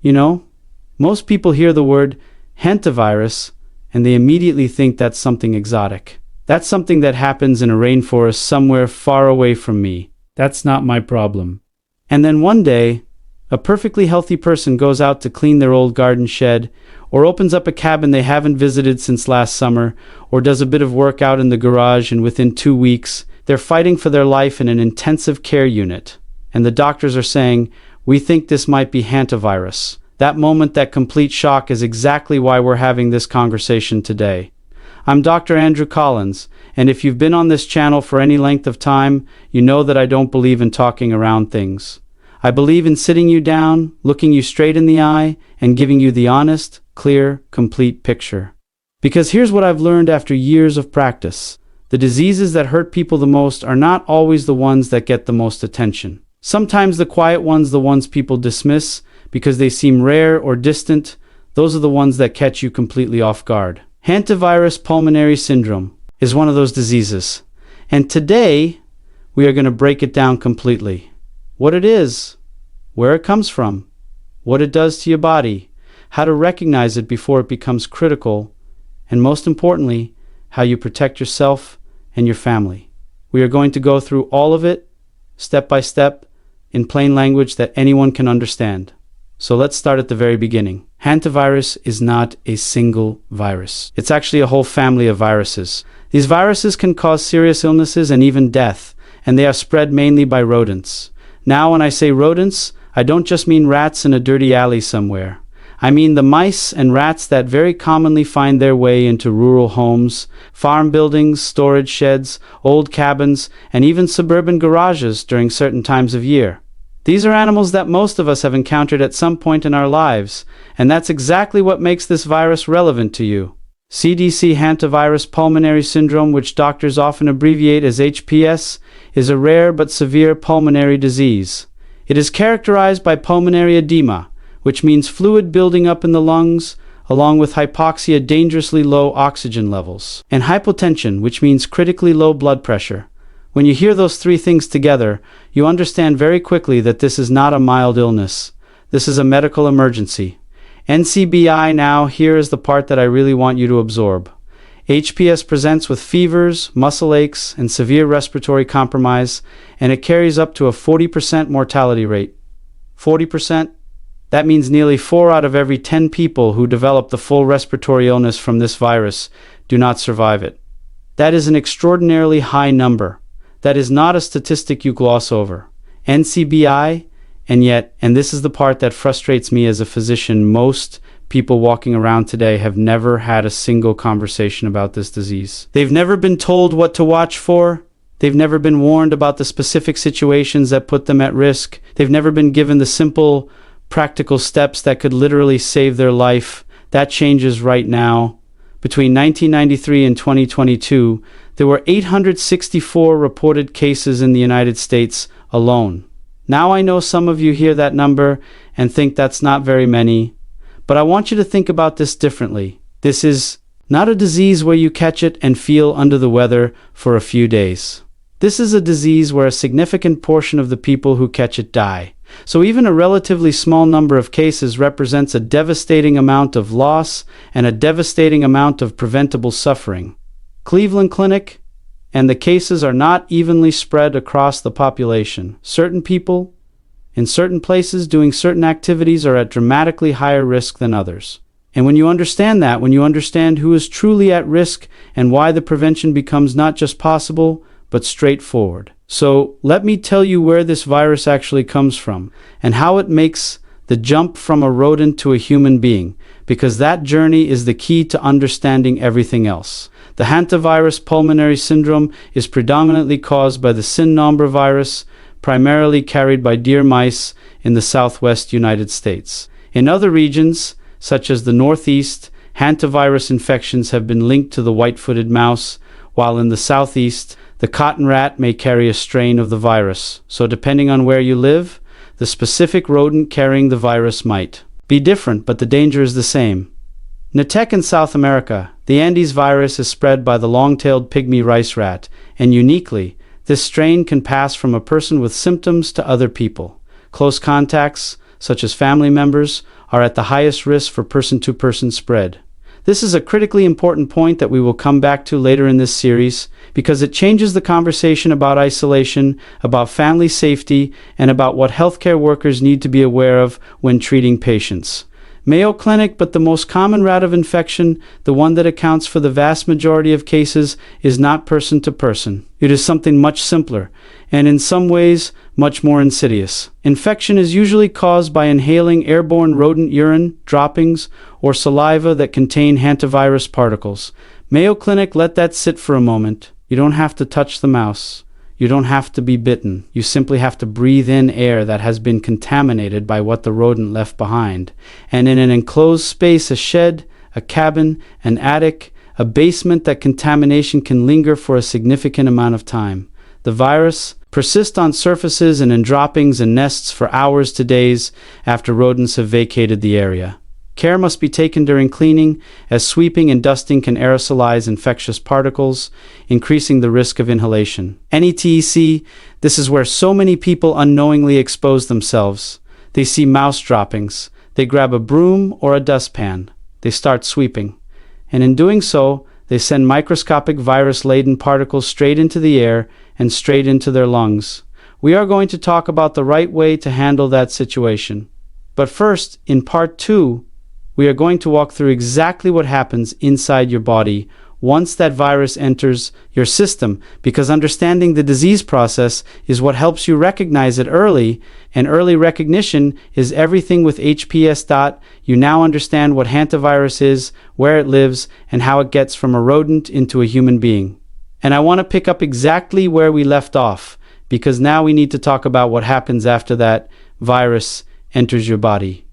You know, most people hear the word Hantavirus and they immediately think that's something exotic. That's something that happens in a rainforest somewhere far away from me. That's not my problem. And then one day, a perfectly healthy person goes out to clean their old garden shed, or opens up a cabin they haven't visited since last summer, or does a bit of work out in the garage, and within 2 weeks, they're fighting for their life in an intensive care unit. And the doctors are saying, "We think this might be hantavirus." That moment, that complete shock, is exactly why we're having this conversation today. I'm Dr. Andrew Collins, and if you've been on this channel for any length of time, you know that I don't believe in talking around things. I believe in sitting you down, looking you straight in the eye, and giving you the honest, clear, complete picture. Because here's what I've learned after years of practice. The diseases that hurt people the most are not always the ones that get the most attention. Sometimes the quiet ones, the ones people dismiss because they seem rare or distant, those are the ones that catch you completely off guard. Hantavirus pulmonary syndrome is one of those diseases. And today, we are going to break it down completely. What it is, where it comes from, what it does to your body, how to recognize it before it becomes critical, and most importantly, how you protect yourself and your family. We are going to go through all of it, step by step, in plain language that anyone can understand. So let's start at the very beginning. Hantavirus is not a single virus. It's actually a whole family of viruses. These viruses can cause serious illnesses and even death, and they are spread mainly by rodents. Now, when I say rodents, I don't just mean rats in a dirty alley somewhere. I mean the mice and rats that very commonly find their way into rural homes, farm buildings, storage sheds, old cabins, and even suburban garages during certain times of year. These are animals that most of us have encountered at some point in our lives, and that's exactly what makes this virus relevant to you. CDC Hantavirus pulmonary syndrome, which doctors often abbreviate as HPS, is a rare but severe pulmonary disease. It is characterized by pulmonary edema, which means fluid building up in the lungs, along with hypoxia, dangerously low oxygen levels, and hypotension, which means critically low blood pressure. When you hear those three things together, you understand very quickly that this is not a mild illness. This is a medical emergency. NCBI. Now, here is the part that I really want you to absorb. HPS presents with fevers, muscle aches, and severe respiratory compromise, and it carries up to a 40% mortality rate. 40%? That means nearly 4 out of every 10 people who develop the full respiratory illness from this virus do not survive it. That is an extraordinarily high number. That is not a statistic you gloss over. NCBI, and yet, and this is the part that frustrates me as a physician, most people walking around today have never had a single conversation about this disease. They've never been told what to watch for. They've never been warned about the specific situations that put them at risk. They've never been given the simple, practical steps that could literally save their life. That changes right now. Between 1993 and 2022, there were 864 reported cases in the United States alone. Now I know some of you hear that number and think that's not very many, but I want you to think about this differently. This is not a disease where you catch it and feel under the weather for a few days. This is a disease where a significant portion of the people who catch it die. So even a relatively small number of cases represents a devastating amount of loss and a devastating amount of preventable suffering. Cleveland Clinic, and the cases are not evenly spread across the population. Certain people, in certain places, doing certain activities are at dramatically higher risk than others. And when you understand that, when you understand who is truly at risk and why the prevention becomes not just possible, but straightforward. So let me tell you where this virus actually comes from and how it makes the jump from a rodent to a human being, because that journey is the key to understanding everything else. The hantavirus pulmonary syndrome is predominantly caused by the Cinnabar virus, primarily carried by deer mice in the southwest United States. In other regions, such as the Northeast, hantavirus infections have been linked to the white-footed mouse, while in the Southeast, the cotton rat may carry a strain of the virus. So depending on where you live, the specific rodent carrying the virus might be different, but the danger is the same. In South America, the Andes virus is spread by the long-tailed pygmy rice rat, and uniquely, this strain can pass from a person with symptoms to other people. Close contacts, such as family members, are at the highest risk for person-to-person spread. This is a critically important point that we will come back to later in this series, because it changes the conversation about isolation, about family safety, and about what healthcare workers need to be aware of when treating patients. Mayo Clinic, but the most common route of infection, the one that accounts for the vast majority of cases, is not person to person. It is something much simpler, and in some ways, much more insidious. Infection is usually caused by inhaling airborne rodent urine, droppings, or saliva that contain hantavirus particles. Mayo Clinic, let that sit for a moment. You don't have to touch the mouse. You don't have to be bitten. You simply have to breathe in air that has been contaminated by what the rodent left behind. And in an enclosed space, a shed, a cabin, an attic, a basement, that contamination can linger for a significant amount of time. The virus persists on surfaces and in droppings and nests for hours to days after rodents have vacated the area. Care must be taken during cleaning, as sweeping and dusting can aerosolize infectious particles, increasing the risk of inhalation. NETC, this is where so many people unknowingly expose themselves. They see mouse droppings. They grab a broom or a dustpan. They start sweeping. And in doing so, they send microscopic virus-laden particles straight into the air and straight into their lungs. We are going to talk about the right way to handle that situation. But first, in part 2, we are going to walk through exactly what happens inside your body once that virus enters your system, because understanding the disease process is what helps you recognize it early, and early recognition is everything with HPS. You now understand what hantavirus is, where it lives, and how it gets from a rodent into a human being. And I want to pick up exactly where we left off, because now we need to talk about what happens after that virus enters your body.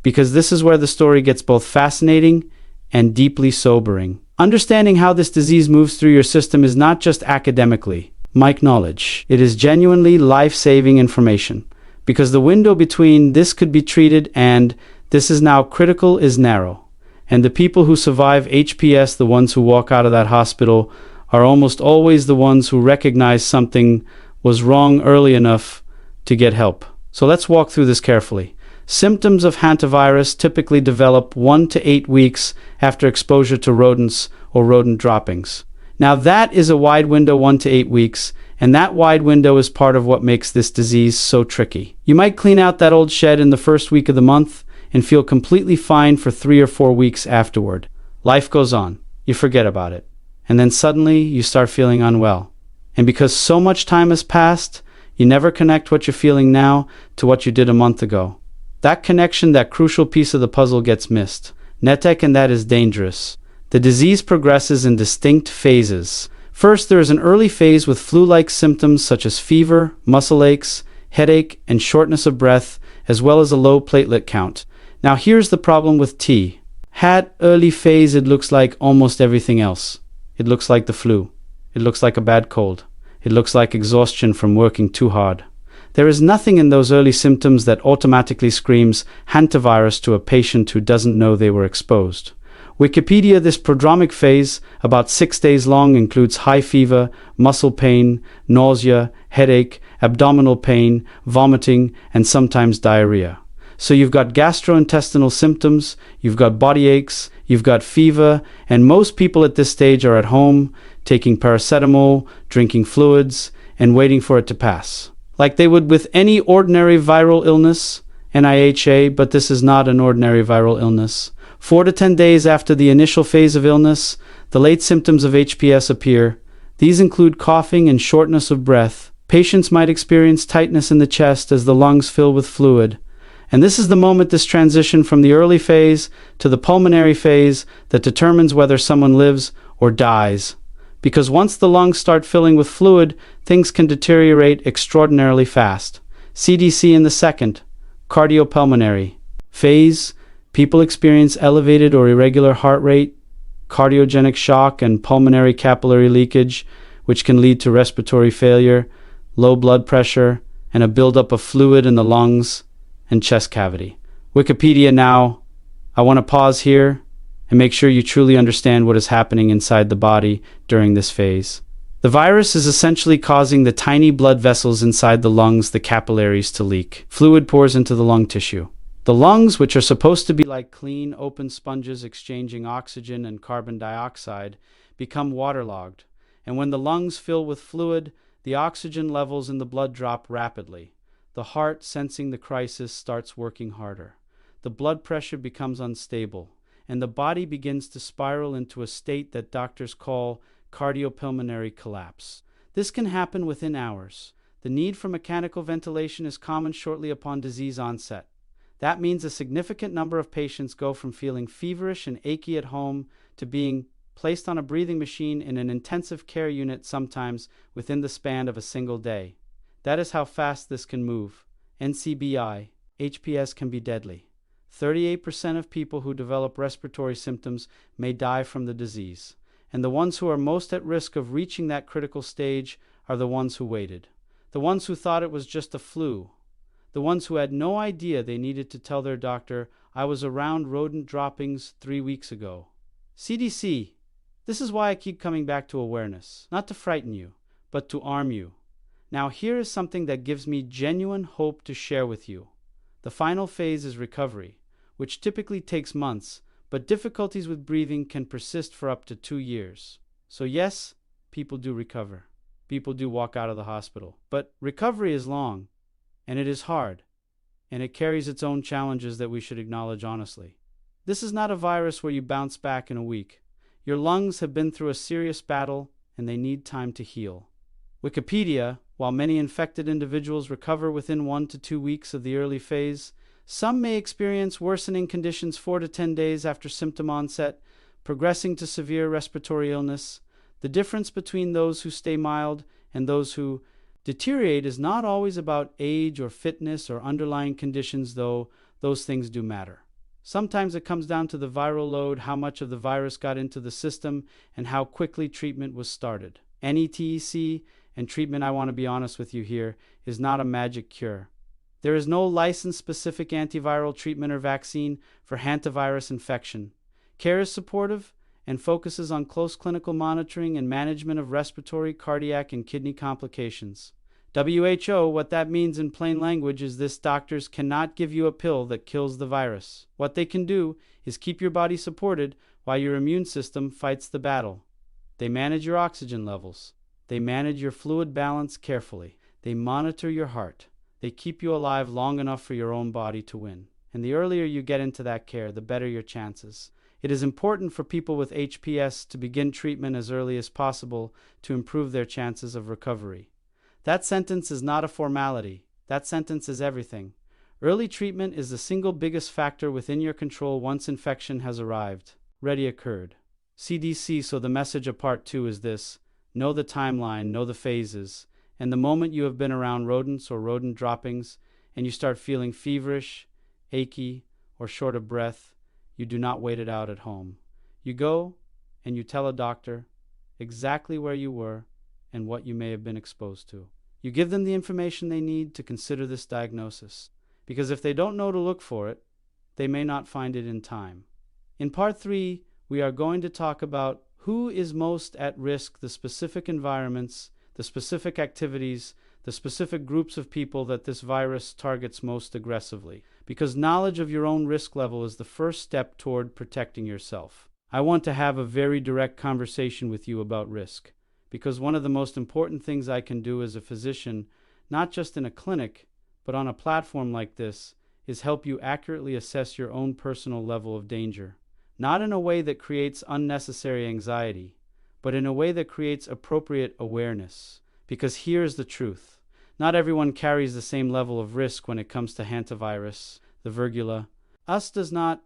Because this is where the story gets both fascinating and deeply sobering. Understanding how this disease moves through your system is not just academically Mike knowledge. It is genuinely life-saving information, because the window between this could be treated and this is now critical is narrow. And the people who survive HPS, the ones who walk out of that hospital, are almost always the ones who recognize something was wrong early enough to get help. So let's walk through this carefully. Symptoms of hantavirus typically develop 1 to 8 weeks after exposure to rodents or rodent droppings. Now that is a wide window, 1 to 8 weeks, and that wide window is part of what makes this disease so tricky. You might clean out that old shed in the first week of the month and feel completely fine for 3 or 4 weeks afterward. Life goes on. You forget about it. And then suddenly you start feeling unwell. And because so much time has passed, you never connect what you're feeling now to what you did a month ago. That connection, that crucial piece of the puzzle, gets missed. NETEC, and that is dangerous. The disease progresses in distinct phases. First, there is an early phase with flu-like symptoms such as fever, muscle aches, headache, and shortness of breath, as well as a low platelet count. Now here's the problem with T. Hat early phase, it looks like almost everything else. It looks like the flu. It looks like a bad cold. It looks like exhaustion from working too hard. There is nothing in those early symptoms that automatically screams hantavirus to a patient who doesn't know they were exposed. Wikipedia, this prodromic phase, about 6 days long, includes high fever, muscle pain, nausea, headache, abdominal pain, vomiting, and sometimes diarrhea. So you've got gastrointestinal symptoms, you've got body aches, you've got fever, and most people at this stage are at home, taking paracetamol, drinking fluids, and waiting for it to pass. Like they would with any ordinary viral illness, NIHA, but this is not an ordinary viral illness. 4 to 10 days after the initial phase of illness, the late symptoms of HPS appear. These include coughing and shortness of breath. Patients might experience tightness in the chest as the lungs fill with fluid. And this is the moment, this transition from the early phase to the pulmonary phase, that determines whether someone lives or dies. Because once the lungs start filling with fluid, things can deteriorate extraordinarily fast. CDC in the second, cardiopulmonary phase, people experience elevated or irregular heart rate, cardiogenic shock, and pulmonary capillary leakage, which can lead to respiratory failure, low blood pressure, and a buildup of fluid in the lungs and chest cavity. Wikipedia now. I want to pause here and make sure you truly understand what is happening inside the body during this phase. The virus is essentially causing the tiny blood vessels inside the lungs, the capillaries, to leak. Fluid pours into the lung tissue. The lungs, which are supposed to be like clean, open sponges exchanging oxygen and carbon dioxide, become waterlogged. And when the lungs fill with fluid, the oxygen levels in the blood drop rapidly. The heart, sensing the crisis, starts working harder. The blood pressure becomes unstable, and the body begins to spiral into a state that doctors call cardiopulmonary collapse. This can happen within hours. The need for mechanical ventilation is common shortly upon disease onset. That means a significant number of patients go from feeling feverish and achy at home to being placed on a breathing machine in an intensive care unit, sometimes within the span of a single day. That is how fast this can move. NCBI, HPS can be deadly. 38% of people who develop respiratory symptoms may die from the disease, and the ones who are most at risk of reaching that critical stage are the ones who waited, the ones who thought it was just a flu, the ones who had no idea they needed to tell their doctor, "I was around rodent droppings 3 weeks ago." CDC, this is why I keep coming back to awareness, not to frighten you, but to arm you. Now here is something that gives me genuine hope to share with you. The final phase is recovery, which typically takes months, but difficulties with breathing can persist for up to 2 years. So yes, people do recover. People do walk out of the hospital. But recovery is long, and it is hard, and it carries its own challenges that we should acknowledge honestly. This is not a virus where you bounce back in a week. Your lungs have been through a serious battle, and they need time to heal. Wikipedia, while many infected individuals recover within 1 to 2 weeks of the early phase, some may experience worsening conditions 4 to 10 days after symptom onset, progressing to severe respiratory illness. The difference between those who stay mild and those who deteriorate is not always about age or fitness or underlying conditions, though those things do matter. Sometimes it comes down to the viral load, how much of the virus got into the system, and how quickly treatment was started. NETC and treatment, I want to be honest with you here, is not a magic cure. There is no license-specific antiviral treatment or vaccine for hantavirus infection. Care is supportive and focuses on close clinical monitoring and management of respiratory, cardiac, and kidney complications. WHO, what that means in plain language is this: doctors cannot give you a pill that kills the virus. What they can do is keep your body supported while your immune system fights the battle. They manage your oxygen levels. They manage your fluid balance carefully. They monitor your heart. They keep you alive long enough for your own body to win. And the earlier you get into that care, the better your chances. It is important for people with HPS to begin treatment as early as possible to improve their chances of recovery. That sentence is not a formality. That sentence is everything. Early treatment is the single biggest factor within your control once infection has arrived, occurred. CDC, so the message of part 2 is this: know the timeline, know the phases, and the moment you have been around rodents or rodent droppings and you start feeling feverish, achy, or short of breath, you do not wait it out at home. You go and you tell a doctor exactly where you were and what you may have been exposed to. You give them the information they need to consider this diagnosis, because if they don't know to look for it, they may not find it in time. In part 3, we are going to talk about who is most at risk, the specific environments, the specific activities, the specific groups of people that this virus targets most aggressively, because knowledge of your own risk level is the first step toward protecting yourself. I want to have a very direct conversation with you about risk, because one of the most important things I can do as a physician, not just in a clinic, but on a platform like this, is help you accurately assess your own personal level of danger, not in a way that creates unnecessary anxiety, but in a way that creates appropriate awareness. Because here's the truth: not everyone carries the same level of risk when it comes to hantavirus. The virgula us does not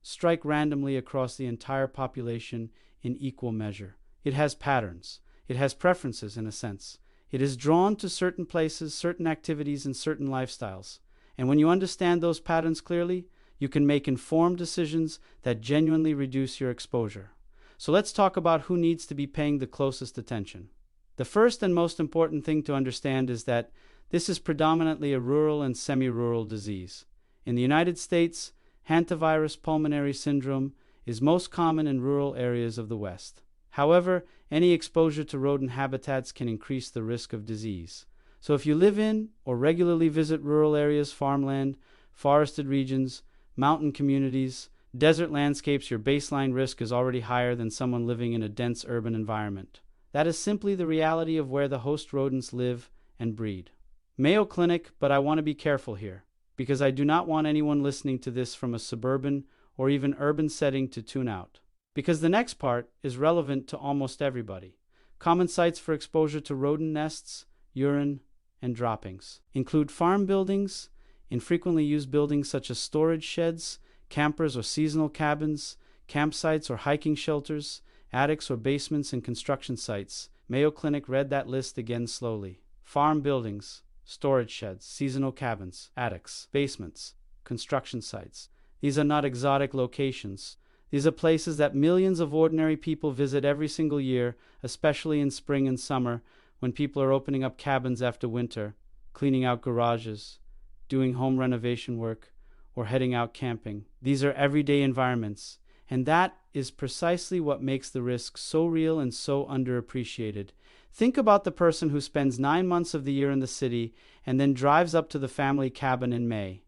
strike randomly across the entire population in equal measure. It has patterns. It has preferences, in a sense. It is drawn to certain places, certain activities, and certain lifestyles. And when you understand those patterns clearly, you can make informed decisions that genuinely reduce your exposure. So let's talk about who needs to be paying the closest attention. The first and most important thing to understand is that this is predominantly a rural and semi-rural disease. In the United States, hantavirus pulmonary syndrome is most common in rural areas of the West. However, any exposure to rodent habitats can increase the risk of disease. So if you live in or regularly visit rural areas, farmland, forested regions, mountain communities, desert landscapes, your baseline risk is already higher than someone living in a dense urban environment. That is simply the reality of where the host rodents live and breed. Mayo Clinic, but I want to be careful here, because I do not want anyone listening to this from a suburban or even urban setting to tune out. Because the next part is relevant to almost everybody. Common sites for exposure to rodent nests, urine, and droppings include farm buildings, infrequently used buildings such as storage sheds, campers or seasonal cabins, campsites or hiking shelters, attics or basements, and construction sites. Mayo Clinic read that list again slowly. Farm buildings, storage sheds, seasonal cabins, attics, basements, construction sites. These are not exotic locations. These are places that millions of ordinary people visit every single year, especially in spring and summer, when people are opening up cabins after winter, cleaning out garages, doing home renovation work, or heading out camping. These are everyday environments, and that is precisely what makes the risk so real and so underappreciated. Think about the person who spends 9 months of the year in the city and then drives up to the family cabin in May.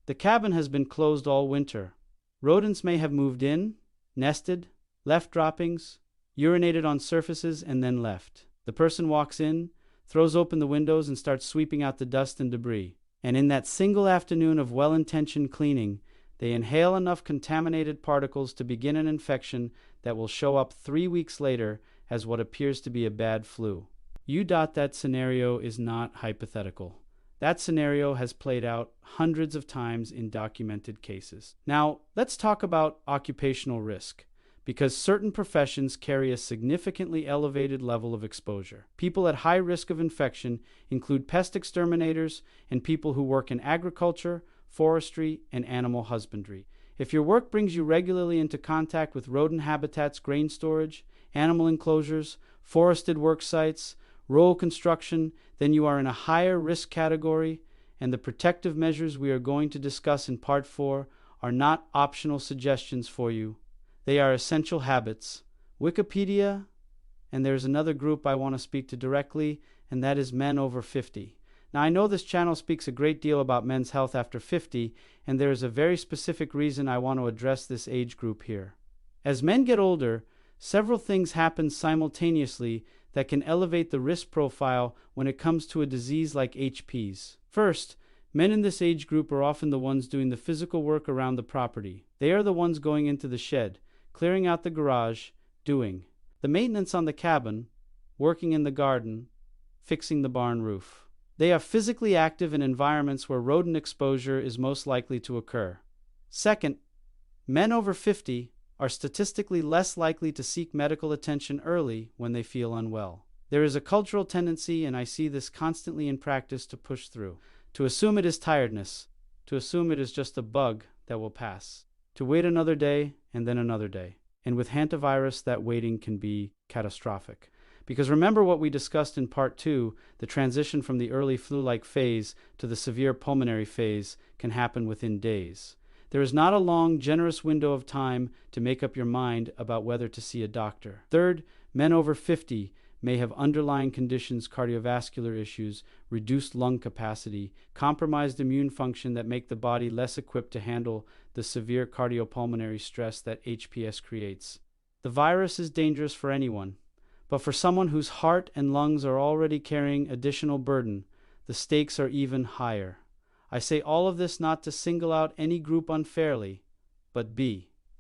The cabin has been closed all winter. Rodents may have moved in, nested, left droppings, urinated on surfaces, and then left. The person walks in, throws open the windows, and starts sweeping out the dust and debris. And in that single afternoon of well-intentioned cleaning, they inhale enough contaminated particles to begin an infection that will show up 3 weeks later as what appears to be a bad flu. That scenario is not hypothetical. That scenario has played out hundreds of times in documented cases. Now, let's talk about occupational risk, because certain professions carry a significantly elevated level of exposure. People at high risk of infection include pest exterminators and people who work in agriculture, forestry, and animal husbandry. If your work brings you regularly into contact with rodent habitats, grain storage, animal enclosures, forested work sites, rural construction, then you are in a higher risk category, and the protective measures we are going to discuss in Part 4 are not optional suggestions for you. They are essential habits. Wikipedia, and there's another group I want to speak to directly, and that is men over 50. Now, I know this channel speaks a great deal about men's health after 50, and there is a very specific reason I want to address this age group here. As men get older, several things happen simultaneously that can elevate the risk profile when it comes to a disease like HPs. First, men in this age group are often the ones doing the physical work around the property. They are the ones going into the shed, clearing out the garage, doing the maintenance on the cabin, working in the garden, fixing the barn roof. They are physically active in environments where rodent exposure is most likely to occur. Second, men over 50 are statistically less likely to seek medical attention early when they feel unwell. There is a cultural tendency, and I see this constantly in practice, to push through, to assume it is tiredness, to assume it is just a bug that will pass, to wait another day and then another day. And with hantavirus, that waiting can be catastrophic. Because remember what we discussed in Part 2, the transition from the early flu-like phase to the severe pulmonary phase can happen within days. There is not a long, generous window of time to make up your mind about whether to see a doctor. Third, men over 50 may have underlying conditions, cardiovascular issues, reduced lung capacity, compromised immune function that make the body less equipped to handle the severe cardiopulmonary stress that HPS creates. The virus is dangerous for anyone, but for someone whose heart and lungs are already carrying additional burden, the stakes are even higher. I say all of this not to single out any group unfairly, but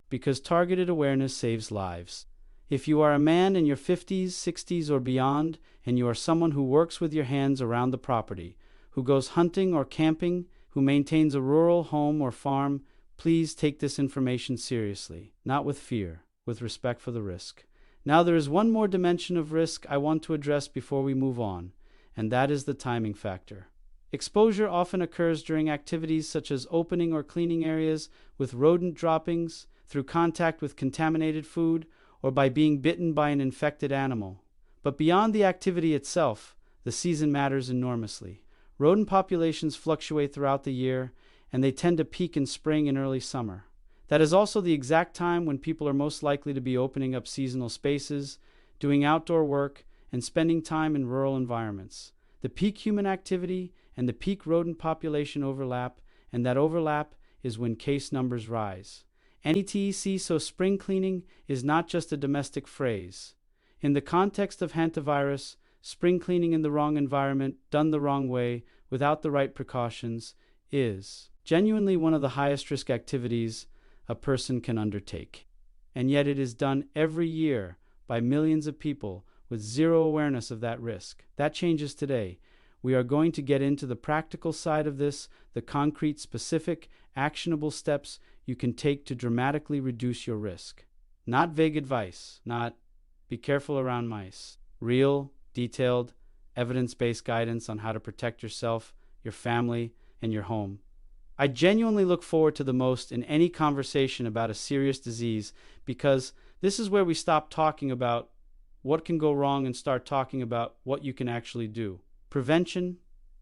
because targeted awareness saves lives. If you are a man in your 50s, 60s, or beyond, and you are someone who works with your hands around the property, who goes hunting or camping, who maintains a rural home or farm, please take this information seriously, not with fear, with respect for the risk. Now, there is one more dimension of risk I want to address before we move on, and that is the timing factor. Exposure often occurs during activities such as opening or cleaning areas with rodent droppings, through contact with contaminated food, or by being bitten by an infected animal. But beyond the activity itself, the season matters enormously. Rodent populations fluctuate throughout the year, and they tend to peak in spring and early summer. That is also the exact time when people are most likely to be opening up seasonal spaces, doing outdoor work, and spending time in rural environments. The peak human activity and the peak rodent population overlap, and that overlap is when case numbers rise. NETC, so spring cleaning is not just a domestic phrase. In the context of hantavirus, spring cleaning in the wrong environment, done the wrong way, without the right precautions, is genuinely one of the highest risk activities a person can undertake. And yet it is done every year by millions of people with zero awareness of that risk. That changes today. We are going to get into the practical side of this, the concrete, specific, actionable steps you can take to dramatically reduce your risk. Not vague advice, not be careful around mice. Real, detailed, evidence-based guidance on how to protect yourself, your family, and your home. I genuinely look forward to the most in any conversation about a serious disease, because this is where we stop talking about what can go wrong and start talking about what you can actually do. Prevention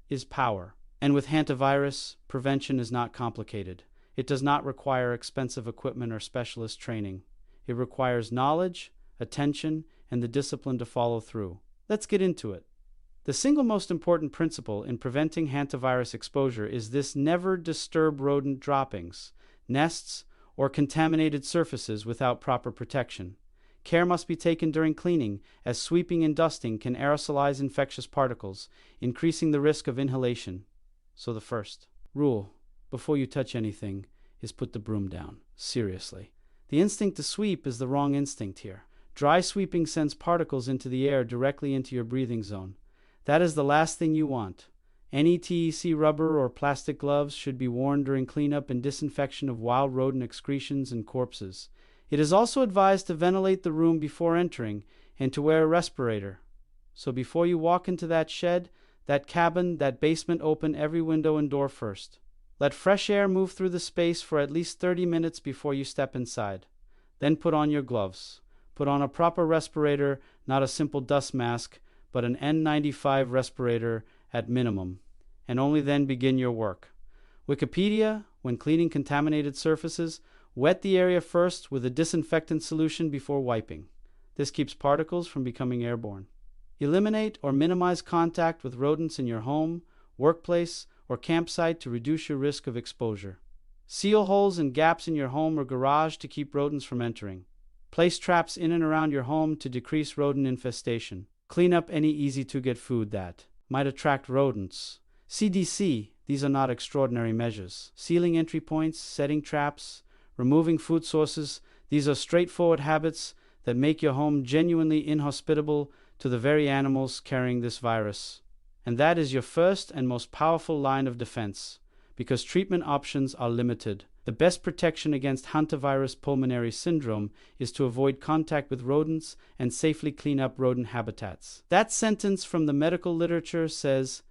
is power. And with hantavirus, prevention is not complicated. It does not require expensive equipment or specialist training. It requires knowledge, attention, and the discipline to follow through. Let's get into it. The single most important principle in preventing hantavirus exposure is this: never disturb rodent droppings, nests, or contaminated surfaces without proper protection. Care must be taken during cleaning, as sweeping and dusting can aerosolize infectious particles, increasing the risk of inhalation. So the first rule, before you touch anything, is put the broom down. Seriously. The instinct to sweep is the wrong instinct here. Dry sweeping sends particles into the air directly into your breathing zone. That is the last thing you want. NETC rubber or plastic gloves should be worn during cleanup and disinfection of wild rodent excretions and corpses. It is also advised to ventilate the room before entering and to wear a respirator. So before you walk into that shed, that cabin, that basement, open every window and door first. Let fresh air move through the space for at least 30 minutes before you step inside. Then put on your gloves. Put on a proper respirator, not a simple dust mask, but an N95 respirator at minimum, and only then begin your work. Wikipedia: when cleaning contaminated surfaces, wet the area first with a disinfectant solution before wiping. This keeps particles from becoming airborne. Eliminate or minimize contact with rodents in your home, workplace, or campsite to reduce your risk of exposure. Seal holes and gaps in your home or garage to keep rodents from entering. Place traps in and around your home to decrease rodent infestation. Clean up any easy-to-get food that might attract rodents. CDC: these are not extraordinary measures. Sealing entry points, setting traps, removing food sources, these are straightforward habits that make your home genuinely inhospitable to the very animals carrying this virus. And that is your first and most powerful line of defense, because treatment options are limited. The best protection against hantavirus pulmonary syndrome is to avoid contact with rodents and safely clean up rodent habitats. That sentence from the medical literature says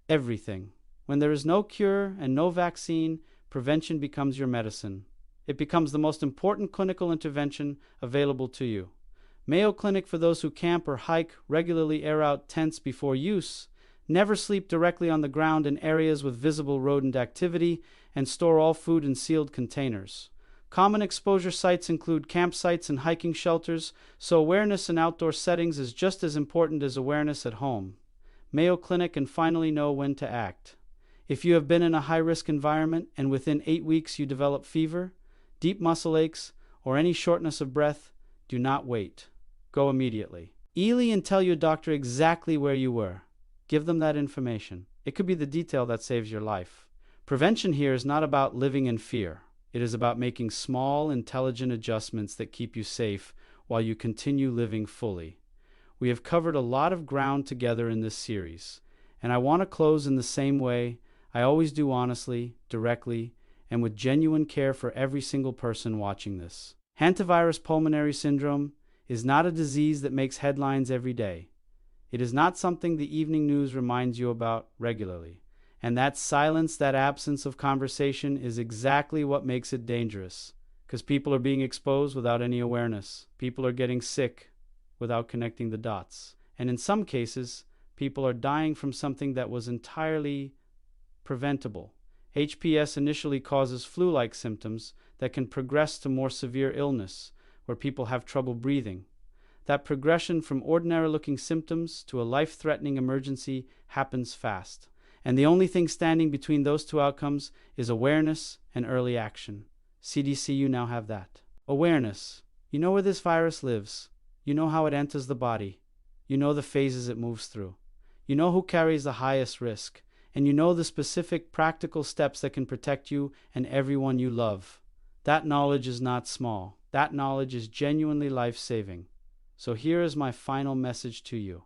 everything. When there is no cure and no vaccine, prevention becomes your medicine. It becomes the most important clinical intervention available to you. Mayo Clinic: for those who camp or hike, regularly air out tents before use. Never sleep directly on the ground in areas with visible rodent activity, and store all food in sealed containers. Common exposure sites include campsites and hiking shelters, so awareness in outdoor settings is just as important as awareness at home. Mayo Clinic: and finally know when to act. If you have been in a high-risk environment and within 8 weeks you develop fever, deep muscle aches, or any shortness of breath, do not wait. Go immediately. Ely and tell your doctor exactly where you were. Give them that information. It could be the detail that saves your life. Prevention here is not about living in fear. It is about making small, intelligent adjustments that keep you safe while you continue living fully. We have covered a lot of ground together in this series, and I want to close in the same way I always do: honestly, directly, and with genuine care for every single person watching this. Hantavirus pulmonary syndrome is not a disease that makes headlines every day. It is not something the evening news reminds you about regularly. And that silence, that absence of conversation, is exactly what makes it dangerous. Because people are being exposed without any awareness. People are getting sick without connecting the dots. And in some cases, people are dying from something that was entirely preventable. HPS initially causes flu-like symptoms that can progress to more severe illness, where people have trouble breathing. That progression from ordinary-looking symptoms to a life-threatening emergency happens fast. And the only thing standing between those two outcomes is awareness and early action. CDC, you now have that. Awareness. You know where this virus lives. You know how it enters the body. You know the phases it moves through. You know who carries the highest risk. And you know the specific practical steps that can protect you and everyone you love. That knowledge is not small. That knowledge is genuinely life-saving. So here is my final message to you.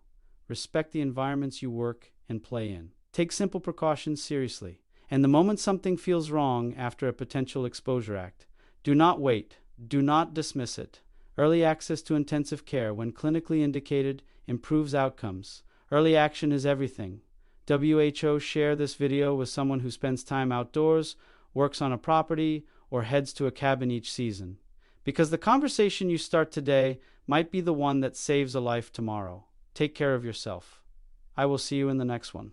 Respect the environments you work and play in. Take simple precautions seriously. And the moment something feels wrong after a potential exposure act, do not wait. Do not dismiss it. Early access to intensive care, when clinically indicated, improves outcomes. Early action is everything. WHO, share this video with someone who spends time outdoors, works on a property, or heads to a cabin each season. Because the conversation you start today might be the one that saves a life tomorrow. Take care of yourself. I will see you in the next one.